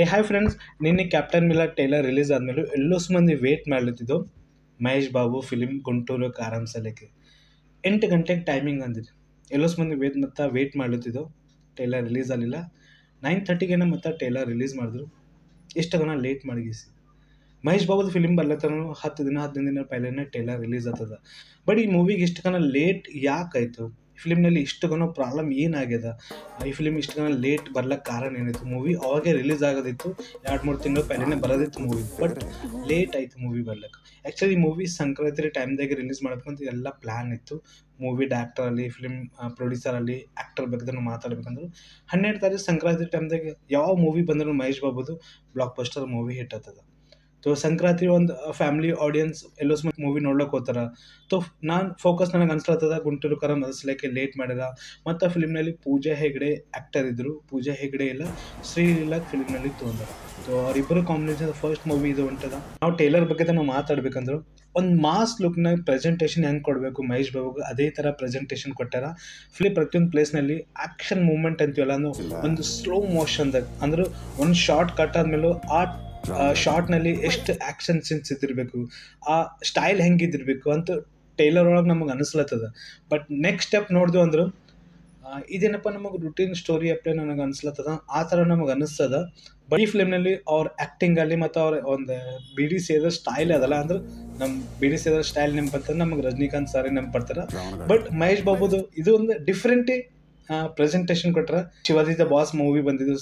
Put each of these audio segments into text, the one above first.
ಏ hi friends, ನಿನ್ನೆ captain Miller tailor release ಆದಮೇಲೆ ಎಲ್ಲೋಸ್ ಮಂದಿ ವೇಟ್ ಮಾಡ್ಲತ್ತಿದ್ದು ಮಹೇಶ್ ಬಾಬು ಫಿಲಿಮ್ ಗುಂಟೂರು ಕಾರಂ ಸಲಕ್ಕೆ 8 ಗಂಟೆಗೆ ಟೈಮಿಂಗ್ ಅಂದಿದ್ರು. ಎಲ್ಲೋಸ್ ಮಂದಿ ವೇಟ್ ಮಾಡ್ಲತ್ತಿದ್ದು ಟೈಲರ್ ರಿಲೀಸ್ ಆಗಲಿಲ್ಲ. 9:30ಗೆ ಮತ್ತೆ ಟೈಲರ್ ರಿಲೀಸ್ ಮಾಡಿದ್ರು. ಇಷ್ಟು ಗಣ ಲೇಟ್ ಮಾಡಿಗಿಸಿ ಮಹೇಶ್ ಬಾಬುದು ಫಿಲಿಮ್ ಬರ್ಲತ್ತನೂ 10 ದಿನ ಪೈಲೇನೆ ಟೈಲರ್ ರಿಲೀಸ್ ಆಗ್ತದ. ಬಟ್ ಈ ಮೂವಿಗೆ ಇಷ್ಟು ಗಣ ಲೇಟ್ ಯಾಕಾಯಿತು? ಫಿಲಿಮ್ನಲ್ಲಿ ಇಷ್ಟು ಗಣ ಪ್ರಾಬ್ಲಮ್ ಏನಾಗ್ಯದ? ಈ ಫಿಲಿಮ್ ಇಷ್ಟು ಗಣ ಲೇಟ್ ಬರ್ಲಕ್ಕೆ ಕಾರಣ ಏನಿತ್ತು? ಮೂವಿ ಅವಾಗೇ ರಿಲೀಸ್ ಆಗೋದಿತ್ತು, 2-3 ತಿಂಗಳು ಪೈಲೇನೆ ಬರೋದಿತ್ತು ಮೂವಿ, ಬಟ್ ಲೇಟ್ ಆಯಿತು ಮೂವಿ ಬರ್ಲಕ್ಕೆ. ಆ್ಯಕ್ಚುಲಿ ಈ ಮೂವಿ ಸಂಕ್ರಾಂತಿ ಟೈಮ್ದಾಗೆ ರಿಲೀಸ್ ಮಾಡ್ಬೇಕಂತ ಎಲ್ಲ ಪ್ಲ್ಯಾನ್ ಇತ್ತು. ಮೂವಿ ಡೈರೆಕ್ಟರಲ್ಲಿ, ಫಿಲ್ಮ್ ಪ್ರೊಡ್ಯೂಸರಲ್ಲಿ, ಆ್ಯಕ್ಟರ್ ಬೇಕಾದ್ರೂ ಮಾತಾಡ್ಬೇಕಂದ್ರೆ 12 ತಾರೀಕು ಸಂಕ್ರಾಂತಿ ಟೈಮ್ದಾಗೆ ಯಾವ ಮೂವಿ ಬಂದರೂ ಮಹೇಶ್ ಬಾಬುದು ಬ್ಲಾಕ್ ಬಸ್ಟರ್ ಮೂವಿ ಹಿಟ್ ಆಗ್ತದ. ತೋ ಸಂಕ್ರಾಂತಿ ಒಂದು ಫ್ಯಾಮಿಲಿ ಆಡಿಯನ್ಸ್ ಎಲ್ಲೋಸ್ ಮೂವಿ ನೋಡ್ಲಿಕ್ಕೆ ಹೋಗ್ತಾರೆ. ತೋ ನನಗೆ ಅನ್ಸ್ಲತ್ತದ ಗುಂಟೂರು ಕಾರಂ ಅದಕ್ಕೆ ಲೇಟ್ ಮಾಡಿದ. ಮತ್ತು ಫಿಲಿಮ್ನಲ್ಲಿ ಪೂಜಾ ಹೆಗ್ಡೆ ಆ್ಯಕ್ಟರ್ ಇದ್ದರು. ಪೂಜಾ ಹೆಗ್ಡೆ ಇಲ್ಲ, ಶ್ರೀಲೀಲಾ ಫಿಲಿಮ್ನಲ್ಲಿ ತೊಗೊಂಡರು. ಸೊ ಅವರಿಬ್ಬರು ಕಾಂಬಿನೇಷನ್ ಫಸ್ಟ್ ಮೂವಿ ಇದು ಹೊಂಟದ. ನಾವು ಟೈಲರ್ ಬಗ್ಗೆ ನಾವು ಮಾತಾಡ್ಬೇಕಂದ್ರೆ ಒಂದು ಮಾಸ್ ಲುಕ್ನ ಪ್ರೆಸೆಂಟೇಷನ್ ಹೆಂಗೆ ಕೊಡಬೇಕು ಮಹೇಶ್ ಬಾಬುಗೆ ಅದೇ ಥರ ಪ್ರೆಸೆಂಟೇಷನ್ ಕೊಟ್ಟಾರ. ಪ್ರತಿಯೊಂದು ಪ್ಲೇಸ್ನಲ್ಲಿ ಆ್ಯಕ್ಷನ್ ಮೂವ್ಮೆಂಟ್ ಅಂತೀವಲ್ಲ, ಒಂದು ಸ್ಲೋ ಮೋಷನ್ದಾಗ ಅಂದ್ರೆ ಒಂದು ಶಾರ್ಟ್ ಕಟ್ ಆದಮೇಲೂ ಆ ಶಾರ್ಟ್ನಲ್ಲಿ ಎಷ್ಟು ಆ್ಯಕ್ಷನ್ ಸೀನ್ಸ್ ಇದ್ದಿರಬೇಕು, ಆ ಸ್ಟೈಲ್ ಹೆಂಗಿದ್ದಿರಬೇಕು ಅಂತ ಟೈಲರ್ ಒಳಗೆ ನಮಗೆ ಅನಿಸ್ಲತ್ತದ. ಬಟ್ ನೆಕ್ಸ್ಟ್ ಸ್ಟೆಪ್ ನೋಡಿದ್ವು ಅಂದ್ರೆ ಇದೇನಪ್ಪ ನಮಗೆ ರುಟೀನ್ ಸ್ಟೋರಿ ಅಪ್ಲೈ ನನಗೆ ಅನಿಸ್ಲತ್ತದ, ಆ ಥರ ನಮಗೆ ಅನ್ನಿಸ್ತದ. ಬಟ್ ಈ ಫಿಲ್ಮ್ನಲ್ಲಿ ಅವ್ರ ಆ್ಯಕ್ಟಿಂಗಲ್ಲಿ ಮತ್ತು ಅವ್ರ ಒಂದು ಬಿಡಿ ಸೇದೋ ಸ್ಟೈಲ್ ಅದಲ್ಲ, ಅಂದ್ರೆ ನಮ್ಮ ಬಿಡಿ ಸೇದೋ ಸ್ಟೈಲ್ ನೆನಪಂತಂದ್ರೆ ನಮಗೆ ರಜನಿಕಾಂತ್ ಸಾರಿ ನೆನಪಡ್ತಾರೆ. ಬಟ್ ಮಹೇಶ್ ಬಾಬುದು ಇದು ಒಂದು ಡಿಫ್ರೆಂಟೇ ಪ್ರೆಸೆಂಟೇಷನ್ ಕೊಟ್ಟರೆ. ಶಿವಾಜಿ ದ ಬಾಸ್ ಮೂವಿ ಬಂದಿದ್ದು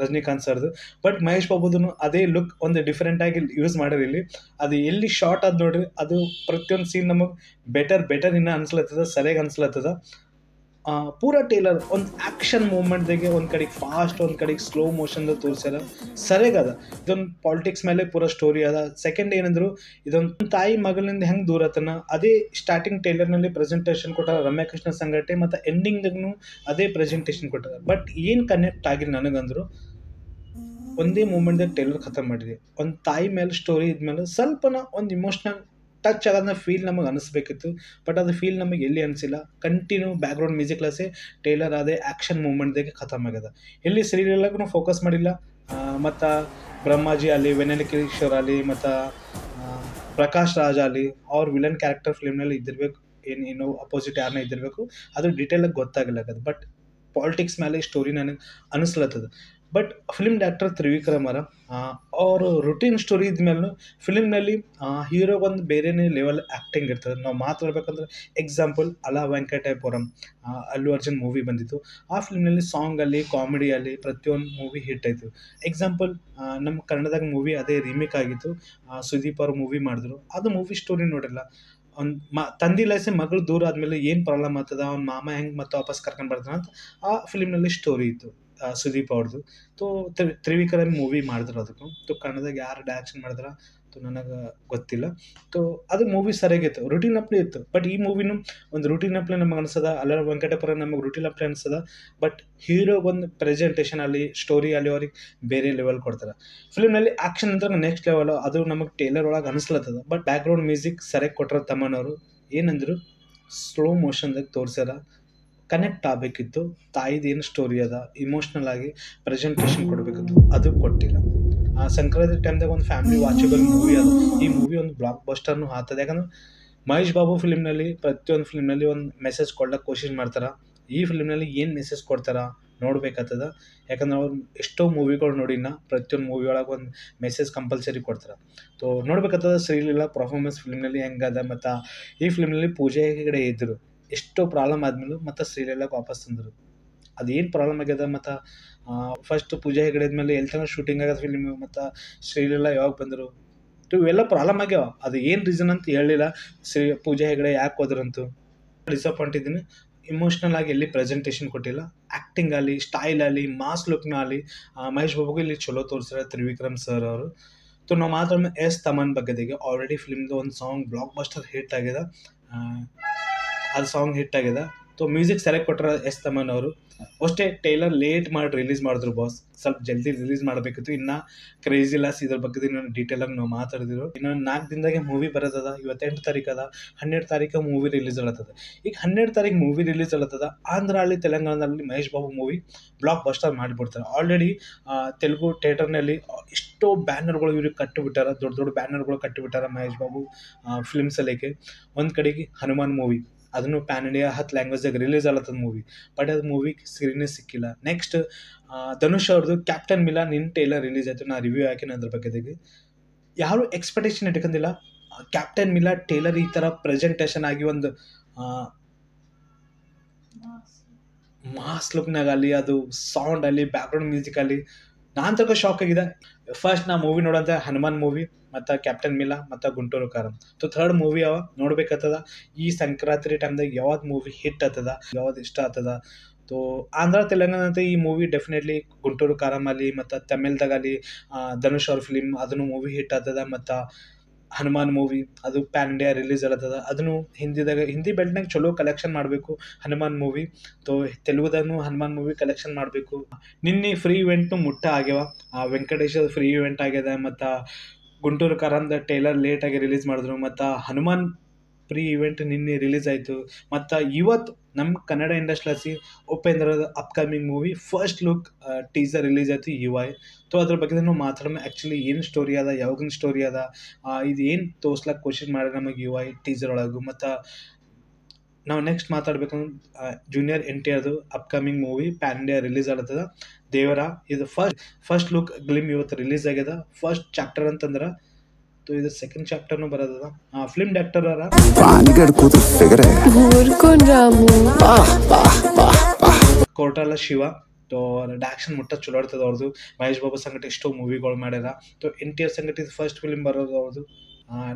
ರಜನಿಕಾಂತ್ ಸರ್ದು, ಬಟ್ ಮಹೇಶ್ ಬಾಬುದೂ ಅದೇ ಲುಕ್ ಒಂದು ಡಿಫ್ರೆಂಟಾಗಿ ಯೂಸ್ ಮಾಡ್ಯಾರ ಇಲ್ಲಿ. ಅದು ಎಲ್ಲಿ ಶಾರ್ಟ್ ಆದ ನೋಡ್ರಿ, ಅದು ಪ್ರತಿಯೊಂದು ಸೀನ್ ನಮಗೆ ಬೆಟರ್ ಇನ್ನೂ ಅನ್ಸ್ಲತ್ತದ, ಸರಿಯಾಗಿ ಅನ್ಸ್ಲತ್ತದ. ಪೂರ ಟೈಲರ್ ಒಂದು ಆ್ಯಕ್ಷನ್ ಮೂವ್ಮೆಂಟ್ದಾಗೆ ಒಂದು ಕಡೆಗೆ ಫಾಸ್ಟ್, ಒಂದು ಕಡೆಗೆ ಸ್ಲೋ ಮೋಷನ್ದಾಗ ತೋರಿಸ್ಯಾರ, ಸರಿಯಾಗದ. ಇದೊಂದು ಪಾಲಿಟಿಕ್ಸ್ ಮೇಲೆ ಪೂರ ಸ್ಟೋರಿ ಅದ. ಸೆಕೆಂಡ್ ಏನಂದ್ರು, ಇದೊಂದು ತಾಯಿ ಮಗಳಿಂದ ಹೆಂಗೆ ದೂರ ಆತನ ಅದೇ ಸ್ಟಾರ್ಟಿಂಗ್ ಟೈಲರ್ನಲ್ಲಿ ಪ್ರೆಸೆಂಟೇಷನ್ ಕೊಟ್ಟಾರ ರಮ್ಯಕೃಷ್ಣ ಸಂಗಟೆ, ಮತ್ತು ಎಂಡಿಂಗ್ದಾಗೂ ಅದೇ ಪ್ರೆಸೆಂಟೇಷನ್ ಕೊಟ್ಟಾರ. ಬಟ್ ಏನು ಕನೆಕ್ಟ್ ಆಗಿಲ್ಲ ನನಗಂದ್ರು, ಒಂದೇ ಮೂಮೆಂಟ್ದಾಗ ಟೈಲರ್ ಖತಮ್ ಮಾಡಿದೆ. ಒಂದು ತಾಯಿ ಮೇಲೆ ಸ್ಟೋರಿ ಇದ್ಮೇಲೆ ಸ್ವಲ್ಪನ ಒಂದು ಇಮೋಷ್ನಲ್ ಟಚ್ ಆಗೋದನ್ನ ಫೀಲ್ ನಮಗೆ ಅನಿಸ್ಬೇಕಿತ್ತು, ಬಟ್ ಅದು ಫೀಲ್ ನಮಗೆ ಎಲ್ಲಿ ಅನಿಸಿಲ್ಲ. ಕಂಟಿನ್ಯೂ ಬ್ಯಾಕ್ಗ್ರೌಂಡ್ ಮ್ಯೂಸಿಕ್ ಕ್ಲಾಸೇ ಟೈಲರ್ ಅದೇ ಆ್ಯಕ್ಷನ್ ಮೂಮೆಂಟ್ದಾಗೆ ಖತಮ್ ಆಗ್ಯದ. ಎಲ್ಲಿ ಶ್ರೀಲೀಲಾಗೂ ಫೋಕಸ್ ಮಾಡಿಲ್ಲ. ಮತ್ತು ಬ್ರಹ್ಮಾಜಿ ಅಲ್ಲಿ, ವೆನೆಲ್ ಕಿಶೋರ್ ಅಲ್ಲಿ, ಮತ್ತು ಪ್ರಕಾಶ್ ರಾಜ್ ಅಲ್ಲಿ ಅವ್ರ ವಿಲನ್ ಕ್ಯಾರೆಕ್ಟರ್ ಫಿಲ್ಮ್ನಲ್ಲಿ ಇದ್ದಿರಬೇಕು, ಏನು ಅಪೋಸಿಟ್ ಯಾರನ್ನ ಇದ್ದಿರಬೇಕು, ಅದು ಡೀಟೇಲಾಗಿ ಗೊತ್ತಾಗಲಾಗದು. ಬಟ್ ಪಾಲಿಟಿಕ್ಸ್ ಮೇಲೆ ಸ್ಟೋರಿ ನನಗೆ ಅನಿಸ್ಲತ್ತದ. ಬಟ್ ಫಿಲ್ಮ್ ಡೈರೆಕ್ಟರ್ ತ್ರಿವಿಕ್ರಮ್ ಅವರು ರುಟೀನ್ ಸ್ಟೋರಿ ಇದ್ಮೇಲೆ ಫಿಲ್ಮ್ನಲ್ಲಿ ಹೀರೋಗೆ ಒಂದು ಬೇರೆಯೇ ಲೆವೆಲ್ ಆ್ಯಕ್ಟಿಂಗ್ ಇರ್ತದೆ. ನಾವು ಮಾತಾಡ್ಬೇಕಂದ್ರೆ ಎಕ್ಸಾಂಪಲ್ ಅಲಾ ವೆಂಕಟೇಪುರಂ, ಅಲ್ಲು ಅರ್ಜುನ್ ಮೂವಿ ಬಂದಿತ್ತು. ಆ ಫಿಲ್ಮ್ನಲ್ಲಿ ಸಾಂಗಲ್ಲಿ, ಕಾಮಿಡಿಯಲ್ಲಿ ಪ್ರತಿಯೊಂದು ಮೂವಿ ಹಿಟ್ ಆಯಿತು. ಎಕ್ಸಾಂಪಲ್ ನಮ್ಮ ಕನ್ನಡದಾಗ ಮೂವಿ ಅದೇ ರೀಮೇಕ್ ಆಗಿತ್ತು, ಸುದೀಪ್ ಅವರು ಮೂವಿ ಮಾಡಿದ್ರು. ಅದು ಮೂವಿ ಸ್ಟೋರಿ ನೋಡಿಲ್ಲ. ಒಂದು ತಂದೆ ಲೈಸೆ ಮಗಳು ದೂರ ಆದಮೇಲೆ ಏನು ಪ್ರಾಬ್ಲಮ್ ಆಗ್ತದ, ಅವ್ನ ಮಾಮ ಹೆಂಗೆ ಮತ್ತೆ ವಾಪಸ್ ಕರ್ಕೊಂಡು ಬರ್ತಾನೆ ಅಂತ ಆ ಫಿಲ್ಮ್ನಲ್ಲಿ ಸ್ಟೋರಿ ಇತ್ತು ಸುದೀಪ್ ಅವ್ರದ್ದು. ತೋ ತ್ರಿವಿಕ್ರಮ್ ಮೂವಿ ಮಾಡಿದ್ರು ಅದಕ್ಕೂ. ತೋ ಕನ್ನಡದಾಗ ಯಾರು ಡೈರೆಕ್ಷನ್ ಮಾಡಿದ್ರ ತೋ ನನಗೆ ಗೊತ್ತಿಲ್ಲ. ತೋ ಅದು ಮೂವಿ ಸರಿಯಾಗಿತ್ತು, ರುಟೀನ್ ಅಪ್ಲೇ ಇತ್ತು. ಬಟ್ ಈ ಮೂವಿನೂ ಒಂದು ರುಟೀನ್ ಅಪ್ಲೇ ನಮಗೆ ಅನಿಸ್ತದ. ಅಲ್ಲ ವೆಂಕಟೇಪುರ ನಮಗೆ ರುಟೀನ್ ಅಪ್ಲೇ ಅನಿಸ್ತದ. ಬಟ್ ಹೀರೋಗೊಂದು ಪ್ರೆಸೆಂಟೇಷನ್ ಅಲ್ಲಿ, ಸ್ಟೋರಿ ಅಲ್ಲಿ ಅವ್ರಿಗೆ ಬೇರೆ ಲೆವೆಲ್ ಕೊಡ್ತಾರೆ. ಫಿಲ್ಮ್ನಲ್ಲಿ ಆ್ಯಕ್ಷನ್ ಅಂದ್ರೆ ನೆಕ್ಸ್ಟ್ ಲೆವೆಲ್, ಅದು ನಮಗೆ ಟೈಲರ್ ಒಳಗೆ ಅನಿಸ್ಲತ್ತದ. ಬಟ್ ಬ್ಯಾಕ್ಗ್ರೌಂಡ್ ಮ್ಯೂಸಿಕ್ ಸರಿಯಾಗಿ ಕೊಟ್ಟರೆ ತಮ್ಮನವರು ಏನಂದ್ರು, ಸ್ಲೋ ಮೋಷನ್ದಾಗ ತೋರಿಸ್ಯಾರ. ಕನೆಕ್ಟ್ ಆಗಬೇಕಿತ್ತು. ತಾಯಿದು ಏನು ಸ್ಟೋರಿ ಅದ, ಇಮೋಷ್ನಲ್ ಆಗಿ ಪ್ರೆಸೆಂಟೇಷನ್ ಕೊಡಬೇಕಿತ್ತು, ಅದು ಕೊಟ್ಟಿಲ್ಲ. ಸಂಕ್ರಾಂತಿ ಟೈಮ್ದಾಗ ಒಂದು ಫ್ಯಾಮಿಲಿ ವಾಚಬಲ್ ಮೂವಿ ಅದು. ಈ ಮೂವಿ ಒಂದು ಬ್ಲಾಕ್ ಬಸ್ಟರ್ನು ಆಗ್ತದೆ. ಯಾಕಂದ್ರೆ ಮಹೇಶ್ ಬಾಬು ಫಿಲ್ಮ್ನಲ್ಲಿ ಪ್ರತಿಯೊಂದು ಫಿಲ್ಮ್ನಲ್ಲಿ ಒಂದು ಮೆಸೇಜ್ ಕೊಡ್ಲಿಕ್ಕೆ ಕೋಶಿಶ್ ಮಾಡ್ತಾರೆ. ಈ ಫಿಲ್ಮ್ನಲ್ಲಿ ಏನು ಮೆಸೇಜ್ ಕೊಡ್ತಾರ ನೋಡ್ಬೇಕಾಗ್ತದ. ಯಾಕಂದ್ರೆ ಅವ್ರು ಎಷ್ಟೋ ಮೂವಿಗಳು ನೋಡಿನ, ಪ್ರತಿಯೊಂದು ಮೂವಿ ಒಳಗೆ ಒಂದು ಮೆಸೇಜ್ ಕಂಪಲ್ಸರಿ ಕೊಡ್ತಾರೆ. ತೋ ನೋಡ್ಬೇಕಾಗ್ತದ ಶ್ರೀಲೀಲಾ ಪರ್ಫಾರ್ಮೆನ್ಸ್ ಫಿಲ್ಮ್ನಲ್ಲಿ ಹೆಂಗದ. ಮತ್ತು ಈ ಫಿಲ್ಮ್ನಲ್ಲಿ ಪೂಜಾ ಹೆಗ್ಡೆ ಇದ್ದರು. ಎಷ್ಟೋ ಪ್ರಾಬ್ಲಮ್ ಆದ್ಮೇಲೆ ಮತ್ತು ಶ್ರೀಲೀಲಾಗೆ ವಾಪಸ್ ತಂದರು. ಅದೇನು ಪ್ರಾಬ್ಲಮ್ ಆಗ್ಯದ, ಮತ್ತು ಫಸ್ಟ್ ಪೂಜಾ ಹೆಗ್ಡೆ ಆದಮೇಲೆ ಎಲ್ಲಿ ತನಕ ಶೂಟಿಂಗ್ ಆಗ್ಯದ ಫಿಲ್ಮ್, ಮತ್ತು ಶ್ರೀಲೀಲಾ ಯಾವಾಗ ಬಂದರು, ಇವೆಲ್ಲ ಪ್ರಾಬ್ಲಮ್ ಆಗ್ಯಾವ. ಅದು ಏನು ರೀಸನ್ ಅಂತ ಹೇಳಿಲ್ಲ. ಪೂಜಾ ಹೆಗ್ಡೆ ಯಾಕೆ ಹೋದ್ರಂತೂ ಡಿಸಪಾಯಿಂಟ್ ಇದ್ದೀನಿ. ಇಮೋಷ್ನಲ್ ಆಗಿ ಎಲ್ಲಿ ಪ್ರೆಸೆಂಟೇಷನ್ ಕೊಟ್ಟಿಲ್ಲ. ಆ್ಯಕ್ಟಿಂಗ್ ಆಗಲಿ, ಸ್ಟೈಲ್ ಆಗಲಿ, ಮಾಸ್ ಲುಕ್ನ ಆಗಲಿ ಮಹೇಶ್ ಬಾಬುಗೆ ಇಲ್ಲಿ ಚಲೋ ತೋರಿಸ್ಯಾರ ತ್ರಿವಿಕ್ರಮ್ ಸರ್ ಅವರು. ತೋ ನಾವು ಮಾತ್ರ ಎಸ್ ತಮನ್ ಬಗ್ಗೆದಿಗೆ ಆಲ್ರೆಡಿ ಫಿಲ್ಮ್ದು ಒಂದು ಸಾಂಗ್ ಬ್ಲಾಕ್ ಬಸ್ಟರ್ ಹಿಟ್ ಆಗ್ಯದ. ಅದು ಸಾಂಗ್ ಹಿಟ್ ಆಗ್ಯದ. ಸೊ ಮ್ಯೂಸಿಕ್ ಸೆಲೆಕ್ಟ್ ಕೊಟ್ಟರೆ ಎಸ್ ತಮನ್ ಅವರು. ಅಷ್ಟೇ ಟೈಲರ್ ಲೇಟ್ ಮಾಡಿ ರಿಲೀಸ್ ಮಾಡಿದ್ರು ಬಾಸ್, ಸ್ವಲ್ಪ ಜಲ್ದಿ ರಿಲೀಸ್ ಮಾಡಬೇಕಿತ್ತು. ಇನ್ನು ಕ್ರೇಜಿ ಲಾಸ್ ಇದ್ರ ಬಗ್ಗೆ ಇನ್ನೊಂದು ಡೀಟೇಲಾಗಿ ನಾವು ಮಾತಾಡಿದ್ರು. ಇನ್ನೊಂದು 4 ದಿನದಾಗೆ ಮೂವಿ ಬರೋದದ. ಇವತ್ತು 8 ತಾರೀಕು ಅದ, 12 ತಾರೀಕು ಮೂವಿ ರಿಲೀಸ್ ಆಗತ್ತದ. ಈಗ 12 ತಾರೀಕು ಮೂವಿ ರಿಲೀಸ್ ಆಗತ್ತದ. ಆಂಧ್ರಲ್ಲಿ ತೆಲಂಗಾಣದಲ್ಲಿ Mahesh Babu movie blockbuster ಮಾಡಿಬಿಡ್ತಾರೆ. ಆಲ್ರೆಡಿ ತೆಲುಗು ಥಿಯೇಟರ್ನಲ್ಲಿ ಎಷ್ಟೋ ಬ್ಯಾನರ್ಗಳು ಇವ್ರಿಗೆ ಕಟ್ಟಿಬಿಟ್ಟಾರ, ದೊಡ್ಡ ದೊಡ್ಡ ಬ್ಯಾನರ್ಗಳು ಕಟ್ಟಿಬಿಟ್ಟಾರ ಮಹೇಶ್ ಬಾಬು ಫಿಲ್ಮ್ಸ್ ಅಲ್ಲಿಗೆ. ಒಂದು ಕಡೆಗೆ ಹನುಮಾನ್ ಮೂವಿ, ಅದನ್ನು ಪ್ಯಾನ್ ಇಂಡಿಯಾ 10 ಲ್ಯಾಂಗ್ವೇಜ್ದಾಗ ರಿಲೀಸ್ ಆಗ್ಲತ್ತದ ಮೂವಿ, ಬಟ್ ಅದು ಮೂವಿ ಸ್ಕ್ರೀನೇ ಸಿಕ್ಕಿಲ್ಲ. ನೆಕ್ಸ್ಟ್ ಧನುಷ್ ಅವ್ರದ್ದು ಕ್ಯಾಪ್ಟನ್ ಮಿಲಾ ನಿನ್ನ ಟೈಲರ್ ರಿಲೀಸ್ ಆಯಿತು, ನಾ ರಿವ್ಯೂ ಹಾಕಿನ ಅದ್ರ ಬಗ್ಗೆ. ಯಾರು ಎಕ್ಸ್ಪೆಕ್ಟೇಷನ್ ಇಟ್ಕೊಂಡಿಲ್ಲ ಕ್ಯಾಪ್ಟನ್ ಮಿಲಾ ಟೈಲರ್ ಈ ಥರ ಪ್ರೆಸೆಂಟೇಷನ್ ಆಗಿ ಒಂದು ಮಾಸ್ ಲುಕ್ನಾಗಲಿ, ಅದು ಸೌಂಡ್ ಅಲ್ಲಿ, ಬ್ಯಾಕ್ಗ್ರೌಂಡ್ ಮ್ಯೂಸಿಕ್ ಅಲ್ಲಿ ನಾನು ತಗೋ ಶಾಕ್ ಆಗಿದೆ. ಫಸ್ಟ್ ನಾ ಮೂವಿ ನೋಡಂತ ಹನುಮಾನ್ ಮೂವಿ ಮತ್ತು ಕ್ಯಾಪ್ಟನ್ ಮಿಲಾ ಮತ್ತು ಗುಂಟೂರು ಕಾರಂ. ಸೊ ಥರ್ಡ್ ಮೂವಿ ಅವ ನೋಡ್ಬೇಕಾಗ್ತದ. ಈ ಸಂಕ್ರಾಂತಿ ಟೈಮ್ದಾಗ ಯಾವ್ದು ಮೂವಿ ಹಿಟ್ ಆಗ್ತದ, ಯಾವ್ದು ಇಷ್ಟ ಆಗ್ತದ. ಸೊ ಆಂಧ್ರ ತೆಲಂಗಾಣ ಅಂತ ಈ ಮೂವಿ ಡೆಫಿನೆಟ್ಲಿ ಗುಂಟೂರು ಕಾರಂ ಅಲ್ಲಿ ಮತ್ತು ತಮಿಳ್ದಾಗಲಿ ಧನುಷ್ ಅವ್ರ ಫಿಲಿಮ್ ಅದನ್ನು ಮೂವಿ ಹಿಟ್ ಆಗ್ತದ. ಮತ್ತು ಹನುಮಾನ್ ಮೂವಿ ಅದು ಪ್ಯಾನ್ ಇಂಡಿಯಾ ರಿಲೀಸ್ ಆಗತ್ತದ. ಅದನ್ನು ಹಿಂದಿ ಬೆಲ್ಟ್ನಾಗ ಚಲೋ ಕಲೆಕ್ಷನ್ ಮಾಡಬೇಕು ಹನುಮಾನ್ ಮೂವಿ. ತೋ ತೆಲುಗುದಾಗೂ ಹನುಮಾನ್ ಮೂವಿ ಕಲೆಕ್ಷನ್ ಮಾಡಬೇಕು. ನಿನ್ನೆ ಫ್ರೀ ಇವೆಂಟ್ನು ಮುಟ್ಟ ಆಗ್ಯಾವ. ವೆಂಕಟೇಶ್ ಫ್ರೀ ಇವೆಂಟ್ ಆಗ್ಯದ. ಮತ್ತು ಗುಂಟೂರು ಕಾರಂದ ಟೈಲರ್ ಲೇಟಾಗಿ ರಿಲೀಸ್ ಮಾಡಿದ್ರು. ಮತ್ತು ಹನುಮಾನ್ ಪ್ರೀ ಇವೆಂಟ್ ನಿನ್ನೆ ರಿಲೀಸ್ ಆಯಿತು. ಮತ್ತು ಇವತ್ತು ನಮ್ಮ ಕನ್ನಡ ಇಂಡಸ್ಟ್ರಿಯಲ್ಲಿ ಉಪೇಂದ್ರದ upcoming movie first look teaser release ಆಯಿತು UI. ಸೊ ಅದ್ರ ಬಗ್ಗೆ ನಾವು ಮಾತಾಡೋಣ. ಆ್ಯಕ್ಚುಲಿ ಏನು ಸ್ಟೋರಿ ಅದ, ಯಾವಾಗಿನ ಸ್ಟೋರಿ ಅದ, ಇದು ಏನು ತೋರ್ಸ್ಲಕ್ಕೆ ಕೋಶಿಶ್ ಮಾಡಿ ನಮಗೆ UI ಟೀಸರ್ ಒಳಗೂ. ಮತ್ತು ನಾವು ನೆಕ್ಸ್ಟ್ ಮಾತಾಡಬೇಕು ಜೂನಿಯರ್ NTRದು upcoming movie pan India release ಆಗ್ತದ ದೇವರ. ಇದು ಫಸ್ಟ್ ಲುಕ್ ಗ್ಲಿಮ್ ಇವತ್ತು ರಿಲೀಸ್ ಆಗ್ಯದ. ಫಸ್ಟ್ ಚಾಪ್ಟರ್ ಅಂತಂದ್ರೆ ಇದು ಸೆಕೆಂಡ್ ಚಾಪ್ಟರ್ನು ಬರೋದದ. ಫಿಲ್ಮ್ ಡೈರೆಕ್ಟರ್ ಅವರ ಕೋರ್ಟಾಲ ಶಿವ. ಸೊ ಡೈರೆಕ್ಷನ್ ಮುಟ್ಟ ಚಲೋ ಇರ್ತದೆ ಅವ್ರದ್ದು. ಮಹೇಶ್ ಬಾಬು ಸಂಗಟ ಎಷ್ಟೋ ಮೂವಿಗಳು ಮಾಡ್ಯಾರ. ಸೊ NTR ಸಂಗಟ ಇದು ಫಸ್ಟ್ ಫಿಲ್ಮ್ ಬರೋದು ಅವ್ರದ್ದು.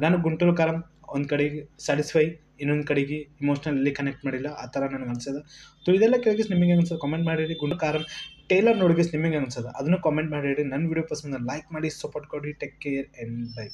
ನಾನು ಗುಂಟೂರು ಕಾರಂ ಒಂದು ಕಡೆಗೆ ಸ್ಯಾಟಿಸ್ಫೈ, ಇನ್ನೊಂದು ಕಡೆಗೆ ಇಮೋಷ್ನಲಿ ಕನೆಕ್ಟ್ ಮಾಡಿಲ್ಲ, ಆ ಥರ ನನಗೆ ಅನ್ಸದ. ಸೊ ಇದೆಲ್ಲ ಕೇಳಿಸ್ ನಿಮಗೆ ಅನ್ಸೋದು ಕಾಮೆಂಟ್ ಮಾಡಿರಿ. ಗುಂಟೂರು ಕಾರಂ ಟೈಲರ್ ನೋಡಿಗಿಸ್ ನಿಮಗೆ ಅನ್ಸದ ಅದನ್ನು ಕಾಮೆಂಟ್ ಮಾಡಿರಿ. ನನ್ನ ವಿಡಿಯೋ ಪಸಂದ ಲೈಕ್ ಮಾಡಿ, ಸಪೋರ್ಟ್ ಕೊಡಿ. Take care and by.